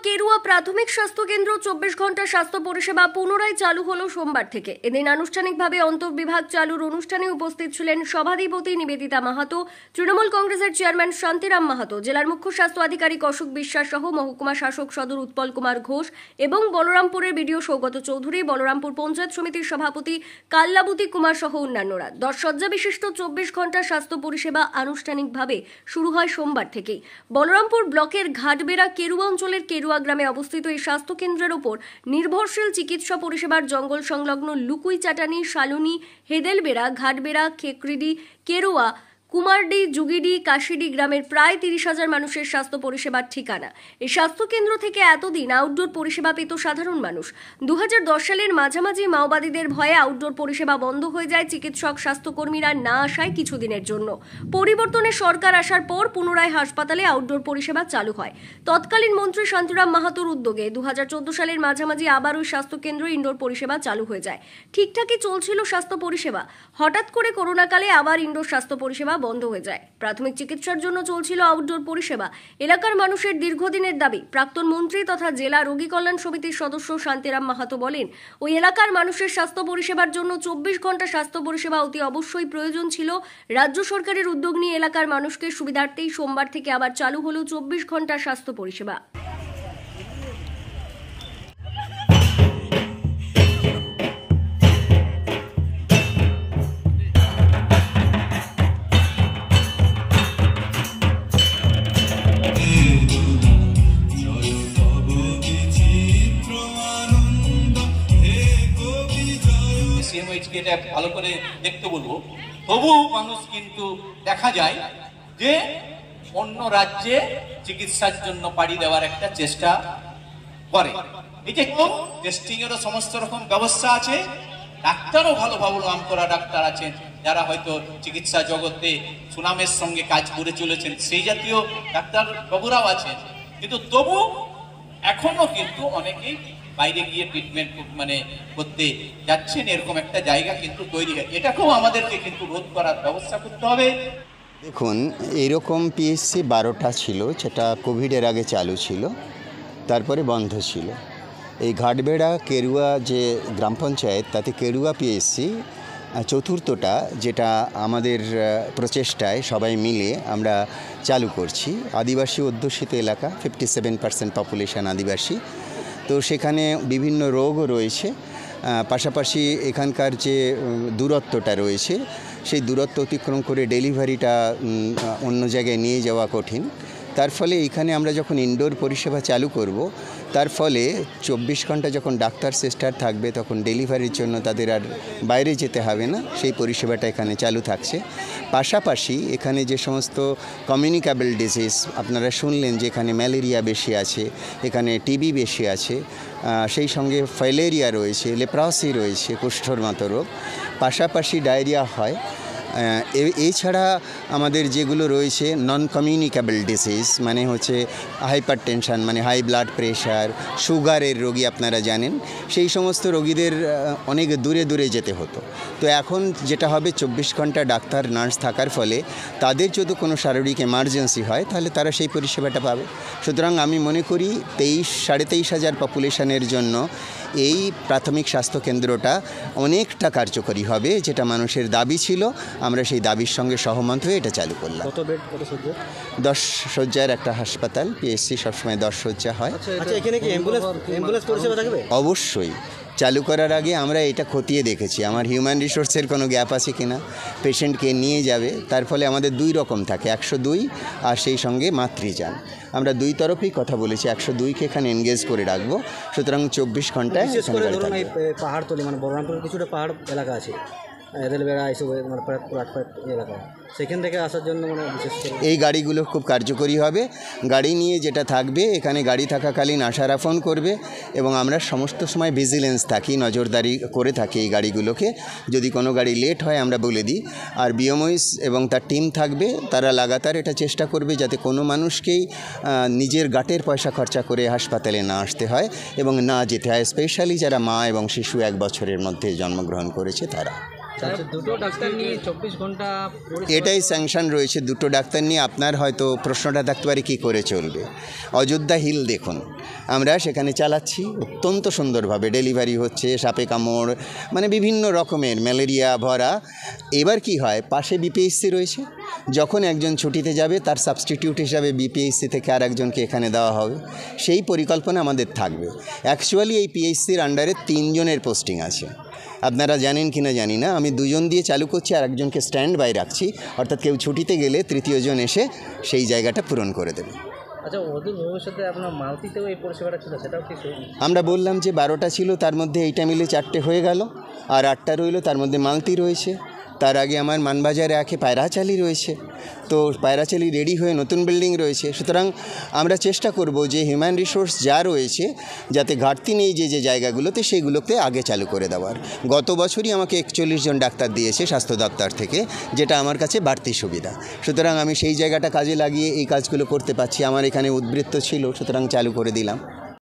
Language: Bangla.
কেরুয়া প্রাথমিক স্বাস্থ্য কেন্দ্র 24 ঘন্টা স্বাস্থ্য পরিষেবা পুনরায় চালু হলো সোমবার থেকে। এদিন আনুষ্ঠানিকভাবে অন্তর্বিভাগ চালুর অনুষ্ঠানে উপস্থিত ছিলেন সভাধিপতি নিবেদিতা মাহাতো, তৃণমূল কংগ্রেসের চেয়ারম্যান শান্তিরাম মাহাতো, জেলার মুখ্য স্বাস্থ্য আধিকারিক অশোক বিশ্বাস সহ মহকুমা শাসক সদর উৎপল কুমার ঘোষ এবং বলরামপুরের বিডিও সৌগত চৌধুরী, বলরামপুর পঞ্চায়েত সমিতির সভাপতি কাল্লাবতী কুমার সহ অন্যান্যরা। 10 শয্যা বিশিষ্ট 24 ঘন্টা স্বাস্থ্য পরিষেবা আনুষ্ঠানিকভাবে শুরু হয় সোমবার থেকেই। বলরামপুর ব্লকের ঘাটবেড়া কেরুয়া অঞ্চলের কেরুয়া গ্রামে অবস্থিত এই স্বাস্থ্য কেন্দ্রের ওপর নির্ভরশীল চিকিৎসা পরিষেবার জঙ্গল সংলগ্ন লুকুই চাটানি, শালুনি, হেদেলবেড়া, ঘাটবেড়া, খেকরিডি, কেরুয়া, কুমারডি, যুগিডি, কাশিডি গ্রামের প্রায় 30,000 মানুষের স্বাস্থ্য পরিষেবার ঠিকানা। এই স্বাস্থ্য কেন্দ্র থেকে এতদিন আউটডোর পরিষেবা পেত সাধারণ মানুষ। 2010 সালের মাঝামাঝি মাওবাদীদের ভয়ে আউটডোর পরিষেবা বন্ধ হয়ে যায় চিকিৎসক স্বাস্থ্যকর্মীরা না আসায় কিছুদিনের জন্য। পরিবর্তনে সরকার আসার পর পুনরায় হাসপাতালে আউটডোর পরিষেবা চালু হয়। তৎকালীন মন্ত্রী শান্তিরাম মাহাতোর উদ্যোগে 2014 সালের মাঝামাঝি আবার ওই স্বাস্থ্য কেন্দ্র ইনডোর পরিষেবা চালু হয়ে যায়। ঠিকঠাকই চলছিল স্বাস্থ্য পরিষেবা। হঠাৎ করে করোনাকালে আবার ইনডোর স্বাস্থ্য পরিষেবা বন্ধ হয়ে যায়। প্রাথমিক চিকিৎসার জন্য চলছিল আউটডোর পরিষেবা। এলাকার মানুষের দীর্ঘদিনের দাবি। প্রাক্তন মন্ত্রী তথা জেলা রোগী কল্যাণ সমিতির সদস্য শান্তিরাম মাহাতো বলেন, ওই এলাকার মানুষের স্বাস্থ্য পরিষেবার জন্য 24 ঘন্টা স্বাস্থ্য পরিষেবা অতি অবশ্যই প্রয়োজন ছিল। রাজ্য সরকারের উদ্যোগ নিয়ে এলাকার মানুষকে সুবিধার্থেই সোমবার থেকে আবার চালু হলো 24 ঘন্টা স্বাস্থ্য পরিষেবা। এটা ভালো করে দেখতে বলবো, তবু মানুষ কিন্তু দেখা যায় যে অন্য রাজ্যে চিকিৎসার জন্য পাড়ি দেওয়ার একটা চেষ্টা করে। এই যে টেস্টিং এরও সমস্ত রকম ব্যবস্থা আছে, ডাক্তারও ভালো ভালো নাম করা ডাক্তার আছেন যারা হয়তো চিকিৎসা জগতে সুনামের সঙ্গে কাজ করে চলেছেন, সেই জাতীয় ডাক্তার বাবুরাও আছেন, কিন্তু তবু এখনো কিন্তু অনেকেই বাইরে গিয়ে ট্রিটমেন্ট করতে যাচ্ছেন। এরকম একটা জায়গা কিন্তু তৈরি হয়, এটাকেও আমাদেরকে কিন্তু রোধ করার ব্যবস্থা করতে হবে। দেখুন, এইরকম পিএসসি 12টা ছিল, যেটা কোভিডের আগে চালু ছিল, তারপরে বন্ধ ছিল। এই ঘাটবেড়া কেরুয়া যে গ্রাম পঞ্চায়েত, তাতে কেরুয়া পিএসসি চতুর্থটা, যেটা আমাদের প্রচেষ্টায় সবাই মিলে আমরা চালু করছি। আদিবাসী অধ্যুষিত এলাকা, 57% পপুলেশন আদিবাসী, তো সেখানে বিভিন্ন রোগও রয়েছে। পাশাপাশি এখানকার যে দূরত্বটা রয়েছে, সেই দূরত্ব অতিক্রম করে ডেলিভারিটা অন্য জায়গায় নিয়ে যাওয়া কঠিন। তার ফলে এখানে আমরা যখন ইনডোর পরিষেবা চালু করব, তার ফলে 24 ঘন্টা যখন ডাক্তার সিস্টার থাকবে, তখন ডেলিভারির জন্য তাদের আর বাইরে যেতে হবে না, সেই পরিষেবাটা এখানে চালু থাকছে। পাশাপাশি এখানে যে সমস্ত কমিউনিকেবল ডিজিজ আপনারা শুনলেন, যে এখানে ম্যালেরিয়া বেশি আছে, এখানে টিবি বেশি আছে, সেই সঙ্গে ফাইলেরিয়া রয়েছে, লেপ্রাসি রয়েছে, কুষ্ঠর মতো রোগ, পাশাপাশি ডায়রিয়া হয়। এছাড়া আমাদের যেগুলো রয়েছে নন কমিউনিকেবল ডিজিজ, মানে হচ্ছে হাইপার টেনশন, মানে হাই ব্লাড প্রেশার, সুগারের রোগী আপনারা জানেন, সেই সমস্ত রোগীদের অনেক দূরে দূরে যেতে হতো। তো এখন যেটা হবে, 24 ঘন্টা ডাক্তার নার্স থাকার ফলে তাদের যদি কোনো শারীরিক এমার্জেন্সি হয়, তাহলে তারা সেই পরিষেবাটা পাবে। সুতরাং আমি মনে করি 23,500 পপুলেশনের জন্য এই প্রাথমিক স্বাস্থ্য কেন্দ্রটা অনেকটা কার্যকরী হবে, যেটা মানুষের দাবি ছিল। আমরা সেই দাবির সঙ্গে সহমত হয়ে এটা চালু করলাম। কত বেড, কত শয্যা? 10 শয্যার একটা হাসপাতাল, পিএসসি সবসময় 10 শয্যা হয়। আচ্ছা, এখানে কি অ্যাম্বুলেন্স পরিষেবা থাকবে? অবশ্যই। চালু করার আগে আমরা এটা খতিয়ে দেখেছি, আমার হিউম্যান রিসোর্সের কোনো গ্যাপ আছে কিনা, পেশেন্টকে নিয়ে যাবে। তার ফলে আমাদের 2 রকম থাকে, 102 আর সেই সঙ্গে মাতৃযান। আমরা 2 তরফেই কথা বলেছি, 102কে এখানে এনগেজ করে রাখবো। সুতরাং 24 ঘন্টায় পাহাড়তলি, মানে বলরামপুরের কিছুটা পাহাড় এলাকা আছে, হেদেলবেড়া এইসব, মানে এলাকা, সেখান থেকে আসার জন্য মানে বিশেষ করে এই গাড়িগুলো খুব কার্যকরী হবে। গাড়ি নিয়ে যেটা থাকবে, এখানে গাড়ি থাকাকালীন আশারা ফোন করবে এবং আমরা সমস্ত সময় ভিজিলেন্স থাকি, নজরদারি করে থাকি এই গাড়িগুলোকে। যদি কোনো গাড়ি লেট হয় আমরা বলে দিই। আর বিএমওইস এবং তার টিম থাকবে, তারা লাগাতার এটা চেষ্টা করবে যাতে কোনো মানুষকেই নিজের গাটের পয়সা খরচা করে হাসপাতালে না আসতে হয় এবং না যেতে হয়, স্পেশালি যারা মা এবং শিশু 1 বছরের মধ্যে জন্মগ্রহণ করেছে তারা। দুটো ডাক্তার নিয়ে 24 ঘন্টা এটাই স্যাংশন রয়েছে, 2টো ডাক্তার নিয়ে। আপনার হয়তো প্রশ্নটা থাকতে পারে কী করে চলবে। অযোধ্যা হিল দেখুন, আমরা সেখানে চালাচ্ছি অত্যন্ত সুন্দরভাবে, ডেলিভারি হচ্ছে, সাপে কামড়, মানে বিভিন্ন রকমের ম্যালেরিয়া ভরা। এবার কি হয়, পাশে বিপিএসসি রয়েছে, যখন একজন ছুটিতে যাবে তার সাবস্টিটিউট হিসাবে বিপিএসসি থেকে আর একজনকে এখানে দেওয়া হবে, সেই পরিকল্পনা আমাদের থাকবে। অ্যাকচুয়ালি এই পিএইচসির আন্ডারে 3 জনের পোস্টিং আছে, আপনারা জানেন কি না জানি না, আমি 2 জন দিয়ে চালু করছি আর একজনকে স্ট্যান্ড বাই রাখছি, অর্থাৎ কেউ ছুটিতে গেলে তৃতীয় জন এসে সেই জায়গাটা পূরণ করে দেবে। আচ্ছা, অদূর ভবিষ্যতে আপনার মালতিতেও এই পরিষেবাটা ছিল, সেটাও কি আমরা বললাম যে 12টা ছিল, তার মধ্যে এইটা মিলে 4টে হয়ে গেল, আর 8টা রইল, তার মধ্যে মালতি রয়েছে। তার আগে আমার মানবাজারে একে পায়রাচালি রয়েছে, তো পায়রাচালি রেডি হয়ে নতুন বিল্ডিং রয়েছে। সুতরাং আমরা চেষ্টা করব যে হিউম্যান রিসোর্স যা রয়েছে যাতে ঘাটতি নেই যে যে জায়গাগুলোতে, সেইগুলোকে আগে চালু করে দেওয়ার। গত বছরই আমাকে 41 জন ডাক্তার দিয়েছে স্বাস্থ্য দপ্তর থেকে, যেটা আমার কাছে বাড়তি সুবিধা। সুতরাং আমি সেই জায়গাটা কাজে লাগিয়ে এই কাজগুলো করতে পারছি। আমার এখানে উদ্বৃত্ত ছিল, সুতরাং চালু করে দিলাম।